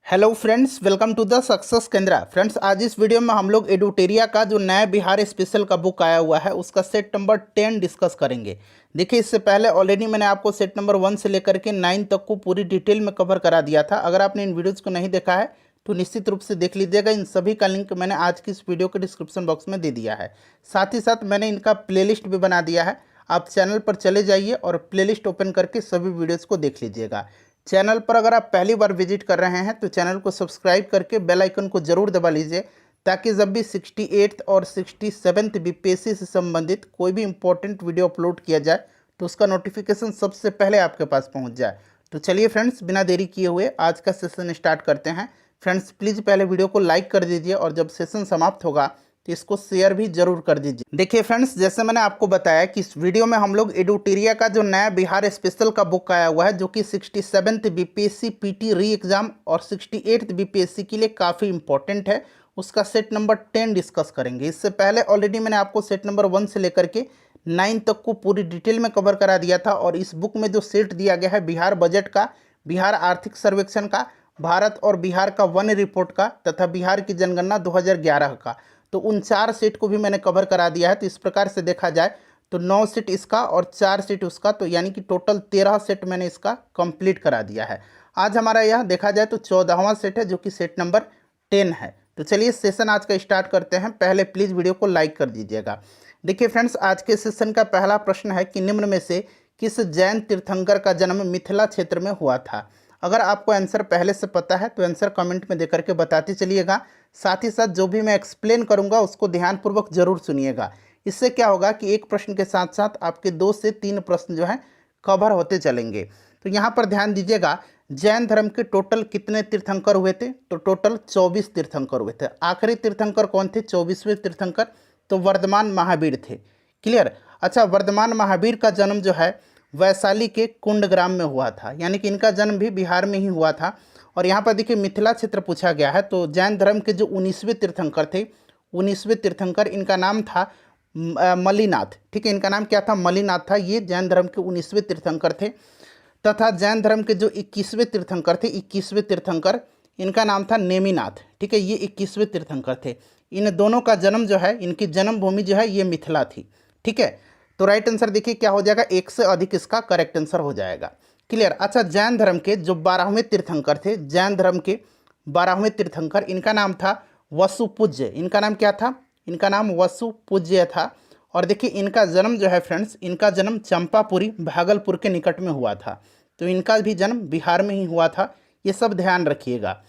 Hello friends, welcome to the success Kendra. Friends, आज इस video में हम लोग एडुटेरिया का जो नया बिहार स्पेशल का बुक आया हुआ है उसका सेट नंबर 10 डिस्कस करेंगे। देखिए, इससे पहले ऑलरेडी मैंने आपको सेट नंबर 1 से लेकर के 9 तक को पूरी डिटेल में कवर करा दिया था। अगर आपने इन वीडियोज़ को नहीं देखा है तो निश्चित रूप से देख लीजिएगा। इन सभी का लिंक मैंने आज की इस वीडियो के डिस्क्रिप्शन बॉक्स में दे दिया है। साथ ही साथ मैंने इनका प्लेलिस्ट भी बना दिया है। आप चैनल पर चले जाइए और प्लेलिस्ट ओपन करके सभी वीडियोज़ को देख लीजिएगा। चैनल पर अगर आप पहली बार विजिट कर रहे हैं तो चैनल को सब्सक्राइब करके बेल आइकन को जरूर दबा लीजिए, ताकि जब भी 68th और 67th बीपीएससी से संबंधित कोई भी इंपॉर्टेंट वीडियो अपलोड किया जाए तो उसका नोटिफिकेशन सबसे पहले आपके पास पहुंच जाए। तो चलिए फ्रेंड्स, बिना देरी किए हुए आज का सेशन स्टार्ट करते हैं। फ्रेंड्स, प्लीज़ पहले वीडियो को लाइक कर दीजिए और जब सेशन समाप्त होगा तो इसको शेयर भी जरूर कर दीजिए। देखिए फ्रेंड्स, जैसे मैंने आपको बताया कि इस वीडियो में हम लोग एडुटेरिया का जो नया बिहार स्पेशल का बुक आया हुआ है, जो कि 67th बीपीएससी पीटी री एग्जाम और 68th बीपीएससी के लिए काफ़ी इंपॉर्टेंट है, उसका सेट नंबर 10 डिस्कस करेंगे। इससे पहले ऑलरेडी मैंने आपको सेट नंबर 1 से लेकर के 9 तक को पूरी डिटेल में कवर करा दिया था। और इस बुक में जो सेट दिया गया है बिहार बजट का, बिहार आर्थिक सर्वेक्षण का, भारत और बिहार का वन रिपोर्ट का तथा बिहार की जनगणना 2011 का, तो उन 4 सेट को भी मैंने कवर करा दिया है। तो इस प्रकार से देखा जाए तो 9 सेट इसका और 4 सेट उसका, तो यानी कि टोटल 13 सेट मैंने इसका कंप्लीट करा दिया है। आज हमारा यह देखा जाए तो 14वां सेट है, जो कि सेट नंबर 10 है। तो चलिए सेशन आज का स्टार्ट करते हैं। पहले प्लीज़ वीडियो को लाइक कर दीजिएगा। देखिए फ्रेंड्स, आज के सेशन का पहला प्रश्न है कि निम्न में से किस जैन तीर्थंकर का जन्म मिथिला क्षेत्र में हुआ था। अगर आपको आंसर पहले से पता है तो आंसर कमेंट में देकर के बताते चलिएगा। साथ ही साथ जो भी मैं एक्सप्लेन करूंगा उसको ध्यानपूर्वक जरूर सुनिएगा। इससे क्या होगा कि एक प्रश्न के साथ साथ आपके 2 से 3 प्रश्न जो हैं कवर होते चलेंगे। तो यहाँ पर ध्यान दीजिएगा, जैन धर्म के टोटल कितने तीर्थंकर हुए थे? तो टोटल 24 तीर्थंकर हुए थे। आखिरी तीर्थंकर कौन थे? 24वें तीर्थंकर तो वर्धमान महावीर थे। क्लियर? अच्छा, वर्धमान महावीर का जन्म जो है वैशाली के कुंडग्राम में हुआ था, यानी कि इनका जन्म भी बिहार में ही हुआ था। और यहाँ पर देखिए मिथिला क्षेत्र पूछा गया है। तो जैन धर्म के जो 19वें तीर्थंकर थे, 19वें तीर्थंकर, इनका नाम था मलिनाथ। ठीक है, इनका नाम क्या था? मलिनाथ था। ये जैन धर्म के 19वें तीर्थंकर थे। तथा जैन धर्म के जो 21वें तीर्थंकर थे, 21वें तीर्थंकर, इनका नाम था नेमिनाथ। ठीक है, ये 21वें तीर्थंकर थे। इन दोनों का जन्म जो है, इनकी जन्मभूमि जो है ये मिथिला थी। ठीक है, तो राइट आंसर देखिए क्या हो जाएगा, 1 से अधिक इसका करेक्ट आंसर हो जाएगा। क्लियर? अच्छा, जैन धर्म के जो 12वें तीर्थंकर थे, जैन धर्म के 12वें तीर्थंकर, इनका नाम था वसुपूज्य। इनका नाम क्या था? इनका नाम वसुपूज्य था। और देखिए इनका जन्म जो है फ्रेंड्स, इनका जन्म चंपापुरी भागलपुर के निकट में हुआ था। तो इनका भी जन्म बिहार में ही हुआ था। ये सब ध्यान रखिएगा।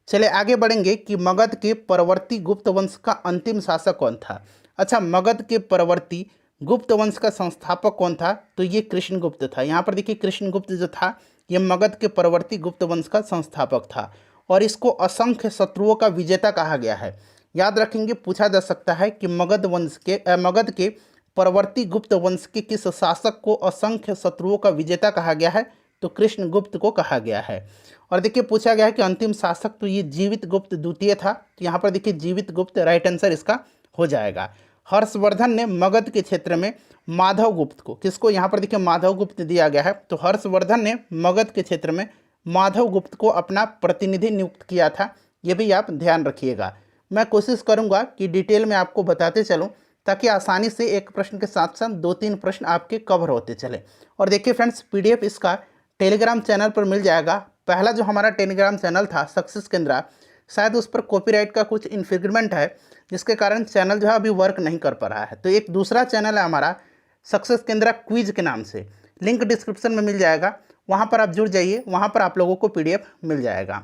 चलिए आगे बढ़ेंगे कि मगध के परवर्ती गुप्त वंश का अंतिम शासक कौन था। अच्छा, मगध के परवर्ती गुप्त वंश का संस्थापक कौन था? तो ये कृष्णगुप्त था। यहाँ पर देखिए कृष्णगुप्त जो था ये मगध के परवर्ती गुप्त वंश का संस्थापक था। और इसको असंख्य शत्रुओं का विजेता कहा गया है। याद रखेंगे, पूछा जा सकता है कि मगध के परवर्ती गुप्त वंश के किस शासक को असंख्य शत्रुओं का विजेता कहा गया है? तो कृष्णगुप्त को कहा गया है। और देखिए पूछा गया है कि अंतिम शासक, तो ये जीवित गुप्त द्वितीय था। तो यहाँ पर देखिए जीवित गुप्त राइट आंसर इसका हो जाएगा। हर्षवर्धन ने मगध के क्षेत्र में माधव गुप्त को, किसको? यहाँ पर देखिए माधव गुप्त दिया गया है। तो हर्षवर्धन ने मगध के क्षेत्र में माधव गुप्त को अपना प्रतिनिधि नियुक्त किया था। ये भी आप ध्यान रखिएगा। मैं कोशिश करूंगा कि डिटेल में आपको बताते चलूं, ताकि आसानी से एक प्रश्न के साथ साथ 2-3 प्रश्न आपके कवर होते चले। और देखिए फ्रेंड्स, पीडीएफ इसका टेलीग्राम चैनल पर मिल जाएगा। पहला जो हमारा टेलीग्राम चैनल था सक्सेस केंद्रा, शायद उस पर कॉपीराइट का कुछ इन्फ्रिंजमेंट है, जिसके कारण चैनल जो है अभी वर्क नहीं कर पा रहा है। तो एक दूसरा चैनल है हमारा सक्सेस केंद्रा क्विज के नाम से, लिंक डिस्क्रिप्शन में मिल जाएगा। वहाँ पर आप जुड़ जाइए, वहाँ पर आप लोगों को पीडीएफ मिल जाएगा।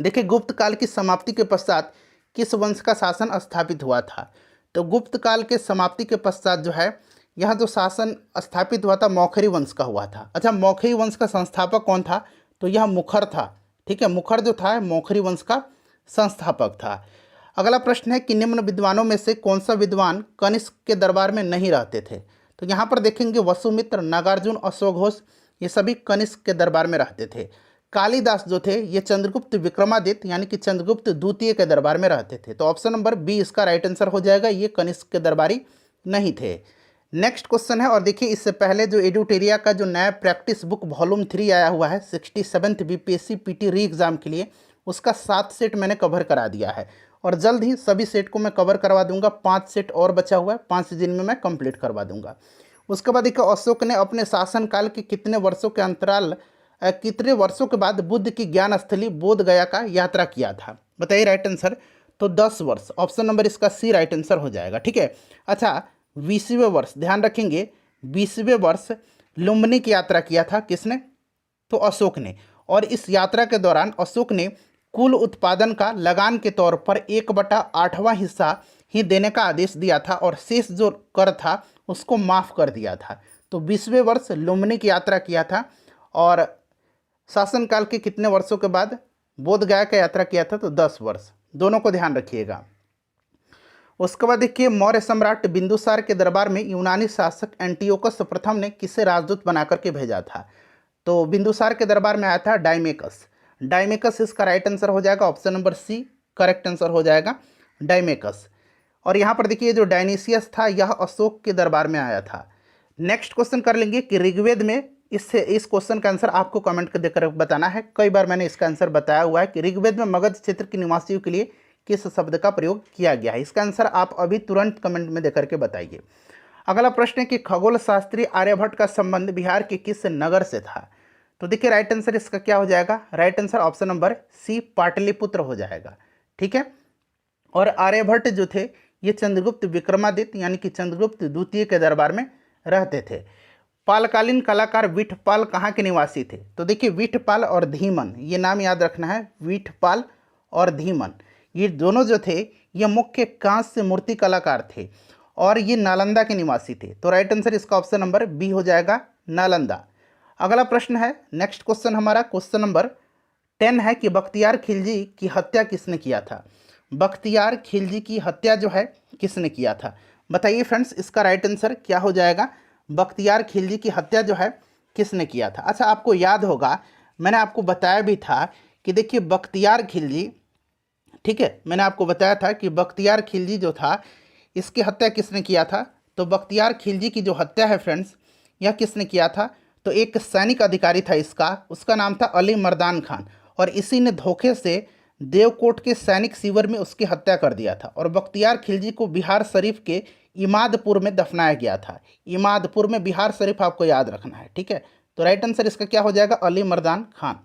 देखिए गुप्त काल की समाप्ति के पश्चात किस वंश का शासन स्थापित हुआ था? तो गुप्त काल के समाप्ति के पश्चात जो है यह जो शासन स्थापित हुआ था मौखरी वंश का हुआ था। अच्छा, मौखरी वंश का संस्थापक कौन था? तो यह मुखर था। ठीक है, मुखर जो था मौखरी वंश का संस्थापक था। अगला प्रश्न है कि निम्न विद्वानों में से कौन सा विद्वान कनिष्क के दरबार में नहीं रहते थे? तो यहाँ पर देखेंगे वसुमित्र, नागार्जुन, अश्वघोष, ये सभी कनिष्क के दरबार में रहते थे। कालिदास जो थे ये चंद्रगुप्त विक्रमादित्य यानी कि चंद्रगुप्त द्वितीय के दरबार में रहते थे। तो ऑप्शन नंबर बी इसका राइट आंसर हो जाएगा, ये कनिष्क के दरबारी नहीं थे। नेक्स्ट क्वेश्चन है, और देखिए इससे पहले जो एडुटेरिया का जो नया प्रैक्टिस बुक वॉल्यूम 3 आया हुआ है 67th बीपीएससी पीटी री एग्जाम के लिए, उसका 7 सेट मैंने कवर करा दिया है और जल्द ही सभी सेट को मैं कवर करवा दूंगा। 5 सेट और बचा हुआ है, 5 दिन में मैं कंप्लीट करवा दूंगा। उसके बाद देखिए अशोक ने अपने शासनकाल के कितने वर्षों के अंतराल कितने वर्षों के बाद बुद्ध की ज्ञान स्थली बोध गया का यात्रा किया था? बताइए राइट आंसर। तो 10 वर्ष, ऑप्शन नंबर इसका सी राइट आंसर हो जाएगा। ठीक है। अच्छा 20वें वर्ष, ध्यान रखेंगे 20वें वर्ष लुम्बिनी की यात्रा किया था किसने? तो अशोक ने। और इस यात्रा के दौरान अशोक ने कुल उत्पादन का लगान के तौर पर 1/8वां हिस्सा ही देने का आदेश दिया था और शेष जो कर था उसको माफ़ कर दिया था। तो 20वें वर्ष लुम्बिनी की यात्रा किया था और शासनकाल के कितने वर्षों के बाद बोध गया का यात्रा किया था? तो 10 वर्ष, दोनों को ध्यान रखिएगा। उसके बाद देखिए मौर्य सम्राट बिंदुसार के दरबार में यूनानी शासक एंटियोकस प्रथम ने किसे राजदूत बना करके भेजा था? तो बिंदुसार के दरबार में आया था डायमेकस। डायमेकस इसका राइट आंसर हो जाएगा, option number C correct answer हो जाएगा डायमेकस। और यहाँ पर देखिए जो डायनीसियस था यह अशोक के दरबार में आया था। नेक्स्ट क्वेश्चन कर लेंगे कि ऋग्वेद में इस क्वेश्चन का आंसर आपको कमेंट कर देकर बताना है। कई बार मैंने इसका आंसर बताया हुआ है कि ऋग्वेद में मगध क्षेत्र के निवासियों के लिए किस शब्द का प्रयोग किया गया है। इसका आंसर आप अभी तुरंत कमेंट में देकर के बताइए। अगला प्रश्न है कि खगोल शास्त्री आर्यभट्ट का संबंध बिहार के किस नगर से था? तो देखिए राइट आंसर इसका क्या हो जाएगा? Right answer option number C Pataliputra हो जाएगा। ठीक है। और आर्यभट्ट जो थे ये चंद्रगुप्त विक्रमादित्य यानी कि चंद्रगुप्त द्वितीय के दरबार में रहते थे। पालकालीन कलाकार विठपाल कहाँ के निवासी थे? तो देखिए विठपाल और धीमन, ये नाम याद रखना है, विठपाल और धीमन, ये दोनों जो थे ये मुख्य कांस्य मूर्ति कलाकार थे और ये नालंदा के निवासी थे। तो राइट आंसर इसका ऑप्शन नंबर बी हो जाएगा, नालंदा। अगला प्रश्न है, नेक्स्ट क्वेश्चन हमारा क्वेश्चन नंबर 10 है कि बख्तियार खिलजी की हत्या किसने किया था? बख्तियार खिलजी की हत्या जो है किसने किया था? बताइए फ्रेंड्स इसका राइट आंसर क्या हो जाएगा? बख्तियार खिलजी की हत्या जो है किसने किया था? अच्छा आपको याद होगा मैंने आपको बताया भी था कि देखिए बख्तियार खिलजी, ठीक है, मैंने आपको बताया था कि बख्तियार खिलजी जो था इसकी हत्या किसने किया था? तो बख्तियार खिलजी की जो हत्या है फ्रेंड्स यह किसने किया था? तो एक सैनिक अधिकारी था इसका, उसका नाम था अली मर्दान खान और इसी ने धोखे से देवकोट के सैनिक शिविर में उसकी हत्या कर दिया था और बख्तियार खिलजी को बिहार शरीफ के इमादपुर में दफनाया गया था। इमादपुर में, बिहार शरीफ आपको याद रखना है। ठीक है। तो राइट आंसर इसका क्या हो जाएगा? अली मर्दान खान।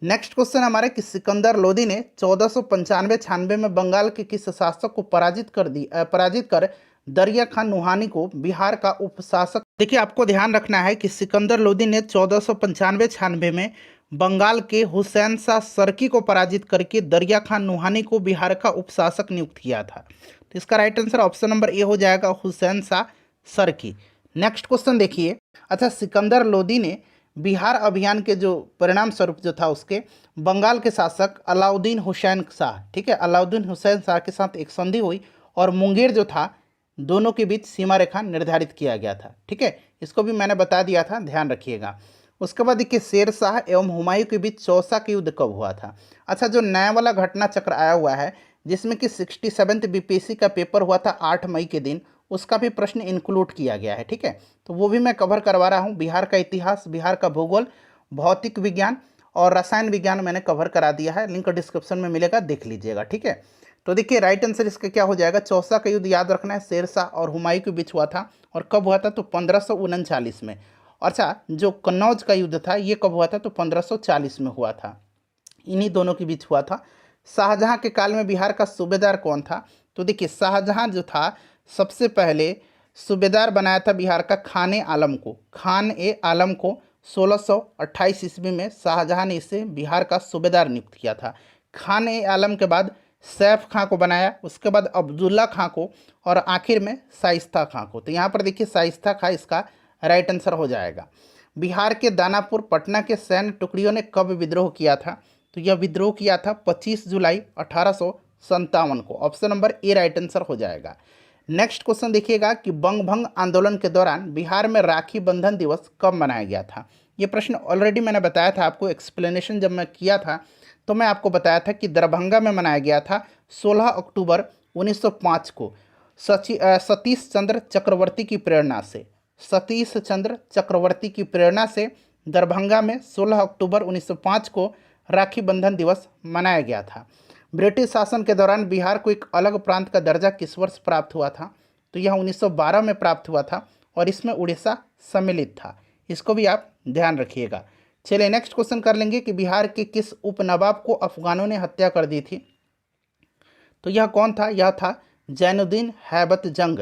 नेक्स्ट क्वेश्चन हमारे कि सिकंदर लोदी ने 1495-96 में बंगाल के किस शासक को पराजित कर दरिया खान नुहानी को बिहार का उपशासक? देखिए आपको ध्यान रखना है कि सिकंदर लोदी ने 1495-96 में बंगाल के हुसैन शाह सरकी को पराजित करके दरिया खान नुहानी को बिहार का उपशासक नियुक्त किया था। तो इसका right answer option number A हो जाएगा, हुसैन शाह सरकी। नेक्स्ट क्वेश्चन देखिए। अच्छा सिकंदर लोदी ने बिहार अभियान के जो परिणाम स्वरूप जो था उसके बंगाल के शासक अलाउद्दीन हुसैन शाह, ठीक है, अलाउद्दीन हुसैन शाह के साथ एक संधि हुई और मुंगेर जो था दोनों के बीच सीमा रेखा निर्धारित किया गया था। ठीक है, इसको भी मैंने बता दिया था, ध्यान रखिएगा। उसके बाद देखिए शेर शाह एवं हुमायूं के बीच चौसा का युद्ध कब हुआ था? अच्छा जो नया वाला घटना चक्र आया हुआ है जिसमें कि 67th बीपीएससी का पेपर हुआ था 8 मई के दिन, उसका भी प्रश्न इंक्लूड किया गया है। ठीक है, तो वो भी मैं कवर करवा रहा हूँ। बिहार का इतिहास, बिहार का भूगोल, भौतिक विज्ञान और रसायन विज्ञान मैंने कवर करा दिया है, लिंक डिस्क्रिप्शन में मिलेगा, देख लीजिएगा। ठीक है, तो देखिए राइट आंसर इसका क्या हो जाएगा? चौसा का युद्ध याद रखना है, शेर शाह और हुमायूं के बीच हुआ था और कब हुआ था? तो 1539 में। अच्छा जो कन्नौज का युद्ध था ये कब हुआ था? तो 1540 में हुआ था, इन्हीं दोनों के बीच हुआ था। शाहजहां के काल में बिहार का सूबेदार कौन था? तो देखिए शाहजहां जो था सबसे पहले सूबेदार बनाया था बिहार का खान ए आलम को। खान ए आलम को 1628 ईस्वी में शाहजहां ने इसे बिहार का सूबेदार नियुक्त किया था। खान ए आलम के बाद सैफ खां को बनाया, उसके बाद अब्दुल्ला खां को और आखिर में शाइस्ता खां को। तो यहाँ पर देखिए शाइस्ता खां इसका राइट आंसर हो जाएगा। बिहार के दानापुर पटना के सैन्य टुकड़ियों ने कब विद्रोह किया था? तो यह विद्रोह किया था 25 जुलाई 1857 को। Option number A right answer हो जाएगा। नेक्स्ट क्वेश्चन देखिएगा कि बंगभंग आंदोलन के दौरान बिहार में राखी बंधन दिवस कब मनाया गया था? ये प्रश्न ऑलरेडी मैंने बताया था आपको, एक्सप्लेनेशन जब मैं किया था तो मैं आपको बताया था कि दरभंगा में मनाया गया था 16 अक्टूबर 1905 को सतीश चंद्र चक्रवर्ती की प्रेरणा से। सतीश चंद्र चक्रवर्ती की प्रेरणा से दरभंगा में 16 अक्टूबर 1905 को राखी बंधन दिवस मनाया गया था। ब्रिटिश शासन के दौरान बिहार को एक अलग प्रांत का दर्जा किस वर्ष प्राप्त हुआ था? तो यह 1912 में प्राप्त हुआ था और इसमें उड़ीसा सम्मिलित था। इसको भी आप ध्यान रखिएगा। चलिए नेक्स्ट क्वेश्चन कर लेंगे कि बिहार के किस उपनवाब को अफगानों ने हत्या कर दी थी? तो यह कौन था? यह था जैनुद्दीन हैबत जंग।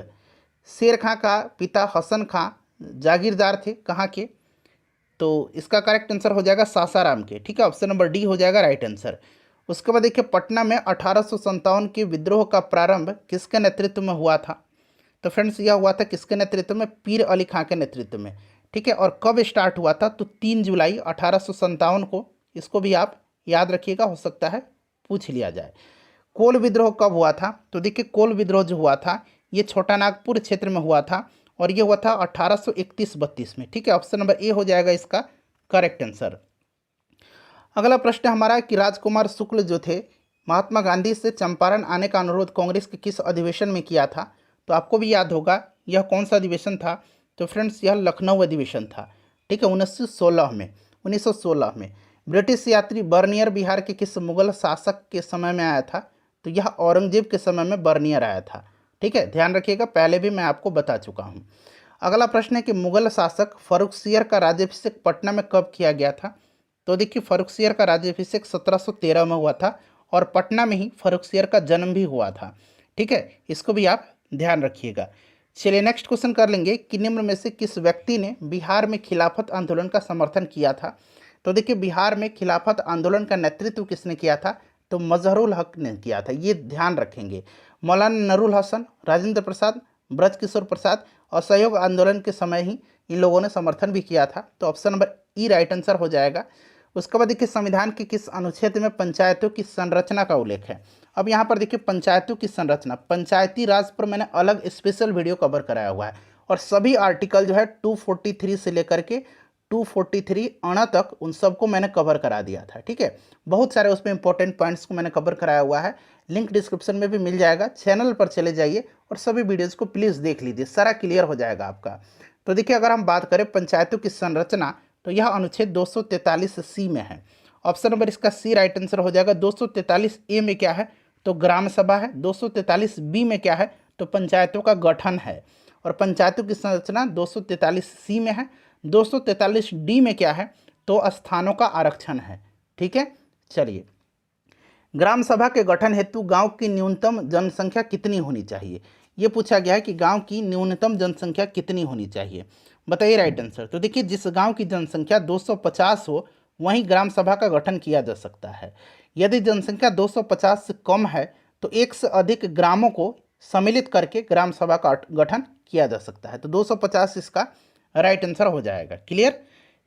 शेर खां का पिता हसन खां जागीरदार थे, कहाँ के? तो इसका करेक्ट आंसर हो जाएगा सासाराम के। ठीक है, ऑप्शन नंबर डी हो जाएगा राइट आंसर। उसके बाद देखिए पटना में 1857 के विद्रोह का प्रारंभ किसके नेतृत्व में हुआ था? तो फ्रेंड्स यह हुआ था किसके नेतृत्व में? पीर अली खां के नेतृत्व में। ठीक है, और कब स्टार्ट हुआ था? तो 3 जुलाई 1857 को। इसको भी आप याद रखिएगा, हो सकता है पूछ लिया जाए। कोल विद्रोह कब हुआ था? तो देखिए कोल विद्रोह जो हुआ था ये छोटा नागपुर क्षेत्र में हुआ था और ये हुआ था 1831-32 में। ठीक है, ऑप्शन नंबर ए हो जाएगा इसका करेक्ट आंसर। अगला प्रश्न हमारा कि राजकुमार शुक्ल जो थे महात्मा गांधी से चंपारण आने का अनुरोध कांग्रेस के किस अधिवेशन में किया था? तो आपको भी याद होगा यह कौन सा अधिवेशन था? तो फ्रेंड्स यह लखनऊ अधिवेशन था। ठीक है, 1916 में। ब्रिटिश यात्री बर्नियर बिहार के किस मुगल शासक के समय में आया था? तो यह औरंगजेब के समय में बर्नियर आया था। ठीक है, ध्यान रखिएगा, पहले भी मैं आपको बता चुका हूँ। अगला प्रश्न है कि मुगल शासक फर्रुखसियर का राज्याभिषेक पटना में कब किया गया था? तो देखिए फर्रुखसियर का राज्याभिषेक 1713 में हुआ था और पटना में ही फर्रुखसियर का जन्म भी हुआ था। ठीक है, इसको भी आप ध्यान रखिएगा। चलिए नेक्स्ट क्वेश्चन कर लेंगे कि निम्न में से किस व्यक्ति ने बिहार में खिलाफत आंदोलन का समर्थन किया था? तो देखिए बिहार में खिलाफत आंदोलन का नेतृत्व किसने किया था? तो मजहरुल हक ने किया था, ये ध्यान रखेंगे। मौलाना नरुल हसन, राजेंद्र प्रसाद, ब्रजकिशोर प्रसाद, असहयोग आंदोलन के समय ही इन लोगों ने समर्थन भी किया था। तो ऑप्शन नंबर ई राइट आंसर हो जाएगा। उसके बाद देखिए संविधान के किस अनुच्छेद में पंचायतों की संरचना का उल्लेख है? अब यहाँ पर देखिए पंचायतों की संरचना, पंचायती राज पर मैंने अलग स्पेशल वीडियो कवर कराया हुआ है और सभी आर्टिकल जो है 243 से लेकर के 243 अणा तक उन सबको मैंने कवर करा दिया था। ठीक है, बहुत सारे उसमें इंपॉर्टेंट पॉइंट्स को मैंने कवर कराया हुआ है। लिंक डिस्क्रिप्शन में भी मिल जाएगा, चैनल पर चले जाइए और सभी वीडियोज़ को प्लीज़ देख लीजिए, सारा क्लियर हो जाएगा आपका। तो देखिए अगर हम बात करें पंचायतों की संरचना तो यह अनुच्छेद 243 सी में है। ऑप्शन नंबर इसका सी राइट आंसर हो जाएगा। 243 ए में क्या है? तो ग्राम सभा है। 243 बी में क्या है? तो पंचायतों का गठन है। और पंचायतों की संरचना 243 सी में है। 243 डी में क्या है? तो स्थानों का आरक्षण है। ठीक है, चलिए ग्राम सभा के गठन हेतु गांव की न्यूनतम जनसंख्या कितनी होनी चाहिए? ये पूछा गया है कि गांव की न्यूनतम जनसंख्या कितनी होनी चाहिए, बताइए राइट आंसर। तो देखिए जिस गांव की जनसंख्या 250 हो वहीं ग्राम सभा का गठन किया जा सकता है। यदि जनसंख्या 250 से कम है तो एक से अधिक ग्रामों को सम्मिलित करके ग्राम सभा का गठन किया जा सकता है। तो 250 इसका राइट आंसर हो जाएगा। क्लियर,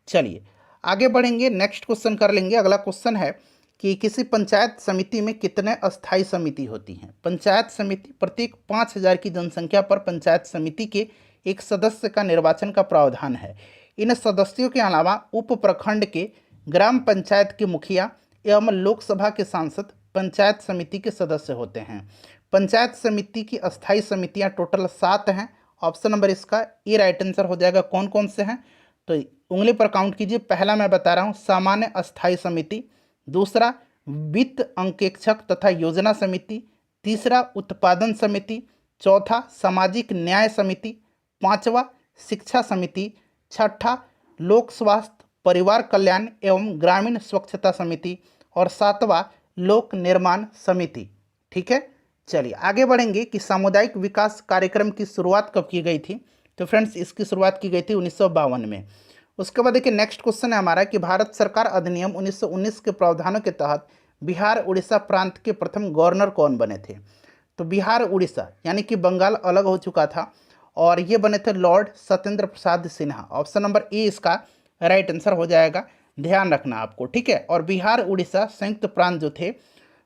चलिए आगे बढ़ेंगे, नेक्स्ट क्वेश्चन कर लेंगे। अगला क्वेश्चन है कि किसी पंचायत समिति में कितने अस्थायी समिति होती हैं? पंचायत समिति प्रत्येक 5000 की जनसंख्या पर पंचायत समिति के एक सदस्य का निर्वाचन का प्रावधान है। इन सदस्यों के अलावा उप प्रखंड के ग्राम पंचायत के मुखिया एवं लोकसभा के सांसद पंचायत समिति के सदस्य होते हैं। पंचायत समिति की अस्थायी समितियां टोटल 7 हैं। ऑप्शन नंबर इसका ए राइट आंसर हो जाएगा। कौन कौन से हैं? तो उंगली पर काउंट कीजिए। पहला मैं बता रहा हूँ सामान्य अस्थायी समिति, दूसरा वित्त अंकेक्षक तथा योजना समिति, तीसरा उत्पादन समिति, चौथा सामाजिक न्याय समिति, पांचवा शिक्षा समिति, छठा लोक स्वास्थ्य परिवार कल्याण एवं ग्रामीण स्वच्छता समिति और सातवां लोक निर्माण समिति। ठीक है, चलिए आगे बढ़ेंगे कि सामुदायिक विकास कार्यक्रम की शुरुआत कब की गई थी? तो फ्रेंड्स इसकी शुरुआत की गई थी 1952 में। उसके बाद देखिए नेक्स्ट क्वेश्चन है हमारा कि भारत सरकार अधिनियम 1919 के प्रावधानों के तहत बिहार उड़ीसा प्रांत के प्रथम गवर्नर कौन बने थे? तो बिहार उड़ीसा यानी कि बंगाल अलग हो चुका था और ये बने थे Lord Satyendra Prasad Sinha. Option number A इसका राइट आंसर हो जाएगा, ध्यान रखना आपको। ठीक है, और बिहार उड़ीसा संयुक्त प्रांत जो थे,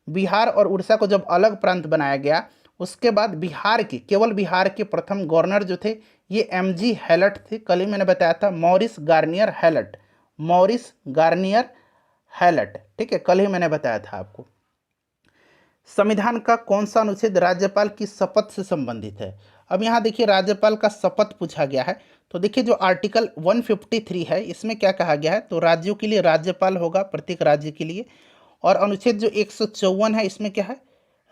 बिहार और उड़ीसा को जब अलग प्रांत बनाया गया उसके बाद बिहार के, केवल बिहार के प्रथम गवर्नर जो थे ये एमजी हैलट थे। कल ही मैंने बताया था Morris Garnier Hallett, Morris Garnier Hallett. ठीक है, कल ही मैंने बताया था आपको। संविधान का कौन सा अनुच्छेद राज्यपाल की शपथ से संबंधित है? अब यहाँ देखिए राज्यपाल का शपथ पूछा गया है तो देखिए जो आर्टिकल 153 है इसमें क्या कहा गया है, तो राज्यों के लिए राज्यपाल होगा प्रत्येक राज्य के लिए। और अनुच्छेद जो 154 है इसमें क्या है,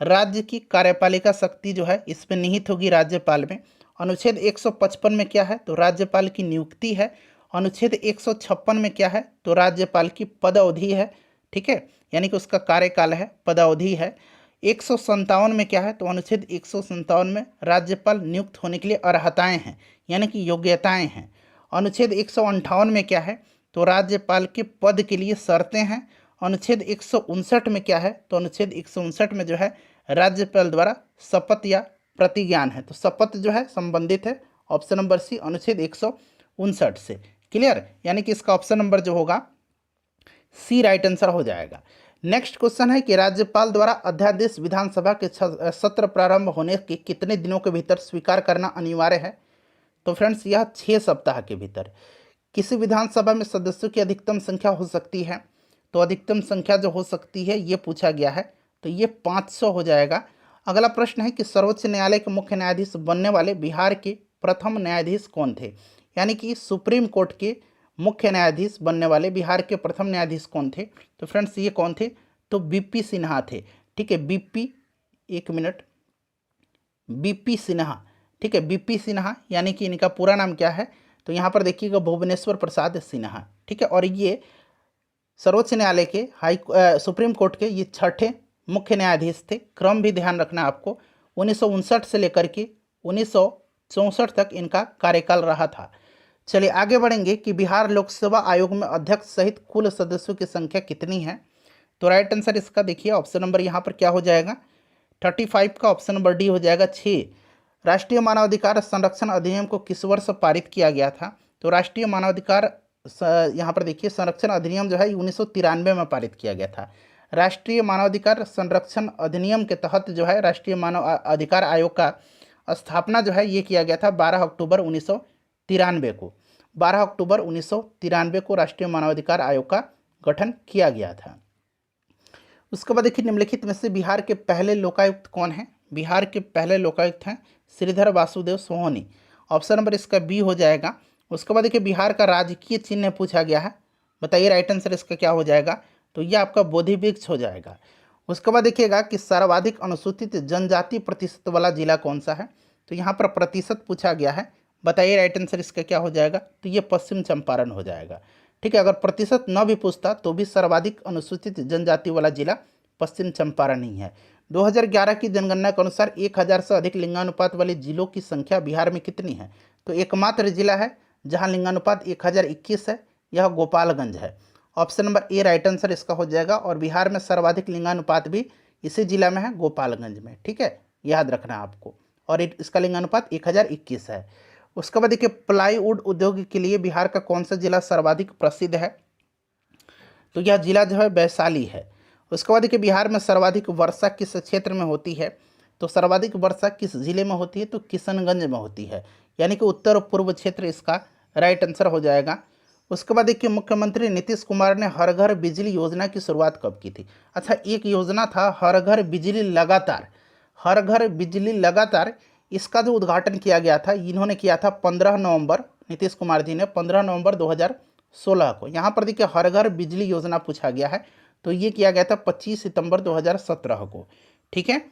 राज्य की कार्यपालिका शक्ति जो है इस पर निहित होगी राज्यपाल में। अनुच्छेद 155 में क्या है, तो राज्यपाल की नियुक्ति है। अनुच्छेद 156 में क्या है, तो राज्यपाल की पदावधि है, ठीक है, यानी कि उसका कार्यकाल है, पदावधि है। 157 में क्या है, तो अनुच्छेद 157 में राज्यपाल नियुक्त होने के लिए अर्हताएं हैं, यानी कि योग्यताएं हैं। अनुच्छेद 158 में क्या है, तो राज्यपाल के पद के लिए शर्तें हैं। अनुच्छेद 159 में क्या है, तो अनुच्छेद 159 में जो है राज्यपाल द्वारा शपथ या प्रतिज्ञान है, तो शपथ जो है संबंधित है ऑप्शन नंबर सी अनुच्छेद 159 से। क्लियर, यानी कि इसका ऑप्शन नंबर जो होगा सी राइट आंसर हो जाएगा। नेक्स्ट क्वेश्चन है कि राज्यपाल द्वारा अध्यादेश विधानसभा के सत्र प्रारंभ होने के कितने दिनों के भीतर स्वीकार करना अनिवार्य है, तो फ्रेंड्स यह 6 सप्ताह के भीतर। किसी विधानसभा में सदस्यों की अधिकतम संख्या हो सकती है, तो अधिकतम संख्या जो हो सकती है ये पूछा गया है, तो ये 500 हो जाएगा। अगला प्रश्न है कि सर्वोच्च न्यायालय के मुख्य न्यायाधीश बनने वाले बिहार के प्रथम न्यायाधीश कौन थे, यानी कि सुप्रीम कोर्ट के मुख्य न्यायाधीश बनने वाले बिहार के प्रथम न्यायाधीश कौन थे, तो फ्रेंड्स ये कौन थे, तो बीपी सिन्हा थे, ठीक है, बीपी, एक मिनट, बीपी सिन्हा, ठीक है, बीपी सिन्हा, यानी कि इनका पूरा नाम क्या है, तो यहाँ पर देखिएगा भुवनेश्वर प्रसाद सिन्हा, ठीक है। और ये सर्वोच्च न्यायालय के सुप्रीम कोर्ट के ये 6ठे मुख्य न्यायाधीश थे। क्रम भी ध्यान रखना आपको, 1959 से लेकर के 1964 तक इनका कार्यकाल रहा था। चलिए आगे बढ़ेंगे कि बिहार लोक सेवा आयोग में अध्यक्ष सहित कुल सदस्यों की संख्या कितनी है, तो राइट आंसर इसका देखिए ऑप्शन नंबर यहाँ पर क्या हो जाएगा, 35 का ऑप्शन नंबर डी हो जाएगा 6। राष्ट्रीय मानवाधिकार संरक्षण अधिनियम को किस वर्ष पारित किया गया था, तो राष्ट्रीय मानवाधिकार यहाँ पर देखिए संरक्षण अधिनियम जो है 1993 में पारित किया गया था। राष्ट्रीय मानवाधिकार संरक्षण अधिनियम के तहत जो है राष्ट्रीय मानव अधिकार आयोग का स्थापना जो है ये किया गया था 12 अक्टूबर 1993 को। 12 अक्टूबर 1993 को राष्ट्रीय मानवाधिकार आयोग का गठन किया गया था। उसके बाद देखिए निम्नलिखित में से बिहार के पहले लोकायुक्त कौन है, बिहार के पहले लोकायुक्त हैं श्रीधर वासुदेव सोहनी, ऑप्शन नंबर इसका बी हो जाएगा। उसके बाद देखिए बिहार का राजकीय चिन्ह पूछा गया है, बताइए राइट आंसर इसका क्या हो जाएगा, तो ये आपका बोधि वृक्ष हो जाएगा। उसके बाद देखिएगा कि सर्वाधिक अनुसूचित जनजाति प्रतिशत वाला जिला कौन सा है, तो यहाँ पर प्रतिशत पूछा गया है, बताइए राइट आंसर इसका क्या हो जाएगा, तो ये पश्चिम चंपारण हो जाएगा, ठीक है। अगर प्रतिशत न भी पूछता तो भी सर्वाधिक अनुसूचित जनजाति वाला जिला पश्चिम चंपारण ही है। 2011 की जनगणना के अनुसार 1000 से अधिक लिंगानुपात वाले जिलों की संख्या बिहार में कितनी है, तो एकमात्र जिला है जहां लिंगानुपात 1021 है, यह गोपालगंज है। Option number A right answer इसका हो जाएगा। और बिहार में सर्वाधिक लिंगानुपात भी इसी जिला में है, गोपालगंज में, ठीक है, याद रखना आपको। और इसका लिंगानुपात 1021 है। उसके बाद देखिए प्लाईवुड उद्योग के लिए बिहार का कौन सा जिला सर्वाधिक प्रसिद्ध है, तो यह जिला जो है वैशाली है। उसके बाद देखिए बिहार में सर्वाधिक वर्षा किस क्षेत्र में होती है, तो सर्वाधिक वर्षा किस जिले में होती है, तो किशनगंज में होती है, यानी कि उत्तर और पूर्व क्षेत्र इसका राइट आंसर हो जाएगा। उसके बाद देखिए मुख्यमंत्री नीतीश कुमार ने हर घर बिजली योजना की शुरुआत कब की थी, अच्छा एक योजना था हर घर बिजली लगातार, हर घर बिजली लगातार, इसका जो उद्घाटन किया गया था इन्होंने किया था 15 नवंबर, नीतीश कुमार जी ने 15 नवंबर 2016 को। यहाँ पर देखिए हर घर बिजली योजना पूछा गया है, तो ये किया गया था 25 सितंबर 2017 को, ठीक है।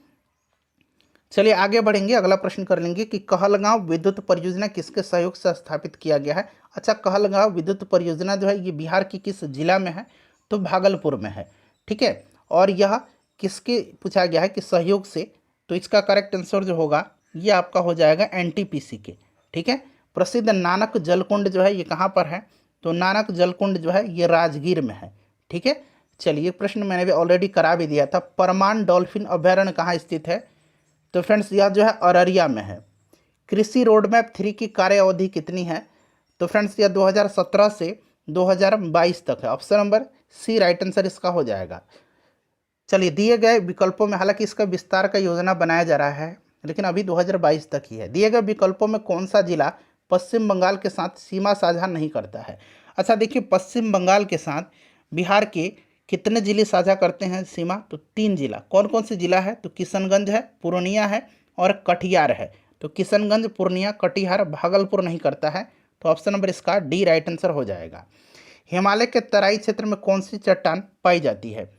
चलिए आगे बढ़ेंगे, अगला प्रश्न कर लेंगे कि कहलगांव विद्युत परियोजना किसके सहयोग से स्थापित किया गया है। अच्छा कहलगांव विद्युत परियोजना जो है ये बिहार की किस जिला में है, तो भागलपुर में है, ठीक है। और यह किसके पूछा गया है कि सहयोग से, तो इसका करेक्ट आंसर जो होगा ये आपका हो जाएगा एनटीपीसी के, ठीक है। प्रसिद्ध नानक जलकुंड जो है ये कहाँ पर है, तो नानक जलकुंड जो है ये राजगीर में है, ठीक है। चलिए प्रश्न मैंने भी ऑलरेडी करा भी दिया था। परमान डॉल्फिन अभ्यारण्य कहाँ स्थित है, तो फ्रेंड्स यह जो है अररिया में है। कृषि रोड मैप 3 की कार्य अवधि कितनी है, तो फ्रेंड्स यह 2017 से 2022 तक है, option number C right answer इसका हो जाएगा। चलिए दिए गए विकल्पों में, हालांकि इसका विस्तार का योजना बनाया जा रहा है लेकिन अभी 2022 तक ही है। दिए गए विकल्पों में कौन सा जिला पश्चिम बंगाल के साथ सीमा साझा नहीं करता है। अच्छा देखिए पश्चिम बंगाल के साथ बिहार के कितने जिले साझा करते हैं सीमा, तो 3 जिला। कौन कौन से जिला है, तो किशनगंज है, पूर्णिया है और कटिहार है। तो किशनगंज, पूर्णिया, कटिहार, भागलपुर नहीं करता है, तो ऑप्शन नंबर इसका डी राइट आंसर हो जाएगा। हिमालय के तराई क्षेत्र में कौन सी चट्टान पाई जाती है?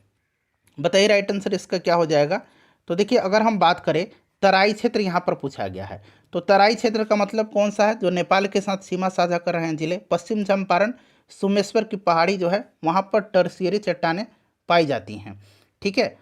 बताइए राइट आंसर इसका क्या हो जाएगा। तो देखिए अगर हम बात करें तराई क्षेत्र यहाँ पर पूछा गया है, तो तराई क्षेत्र का मतलब कौन सा है? जो नेपाल के साथ सीमा साझा कर रहे हैं जिले, पश्चिम चंपारण, सोमेश्वर की पहाड़ी जो है वहाँ पर टर्शियरी चट्टानें पाई जाती हैं। ठीक है,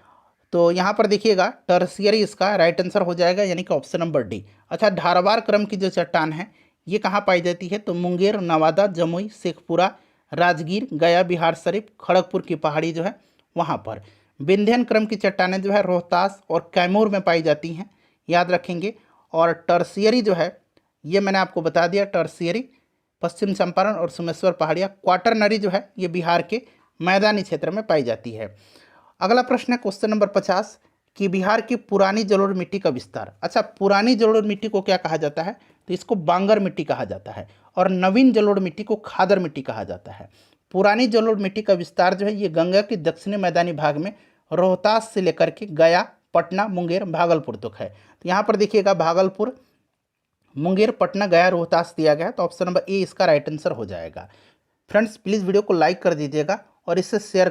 तो यहाँ पर देखिएगा टर्शियरी इसका राइट आंसर हो जाएगा, यानी कि ऑप्शन नंबर डी। अच्छा, ढारवार क्रम की जो चट्टान है ये कहाँ पाई जाती है? तो मुंगेर, नवादा, जमुई, शेखपुरा, राजगीर, गया, बिहार शरीफ, खड़गपुर की पहाड़ी जो है वहाँ पर। विंध्यन क्रम की चट्टानें जो है रोहतास और कैमूर में पाई जाती हैं, याद रखेंगे। और टर्शियरी जो है ये मैंने आपको बता दिया, टर्शियरी पश्चिम चंपारण और सोमेश्वर पहाड़ियाँ। क्वाटरनरी जो है ये बिहार के मैदानी क्षेत्र में पाई जाती है। अगला प्रश्न है क्वेश्चन नंबर 50 कि बिहार की पुरानी जलोढ़ मिट्टी का विस्तार। अच्छा, पुरानी जलोढ़ मिट्टी को क्या कहा जाता है? तो इसको बांगर मिट्टी कहा जाता है, और नवीन जलोढ़ मिट्टी को खादर मिट्टी कहा जाता है। पुरानी जलोढ़ मिट्टी का विस्तार जो है ये गंगा के दक्षिणी मैदानी भाग में रोहतास से लेकर के गया, पटना, मुंगेर, भागलपुर तक है। तो यहाँ पर देखिएगा भागलपुर, मुंगेर, पटना, गया, रोहतास दिया गया है, तो ऑप्शन नंबर ए इसका राइट आंसर हो जाएगा। फ्रेंड्स प्लीज़ वीडियो को लाइक कर दीजिएगा और इससे शेयर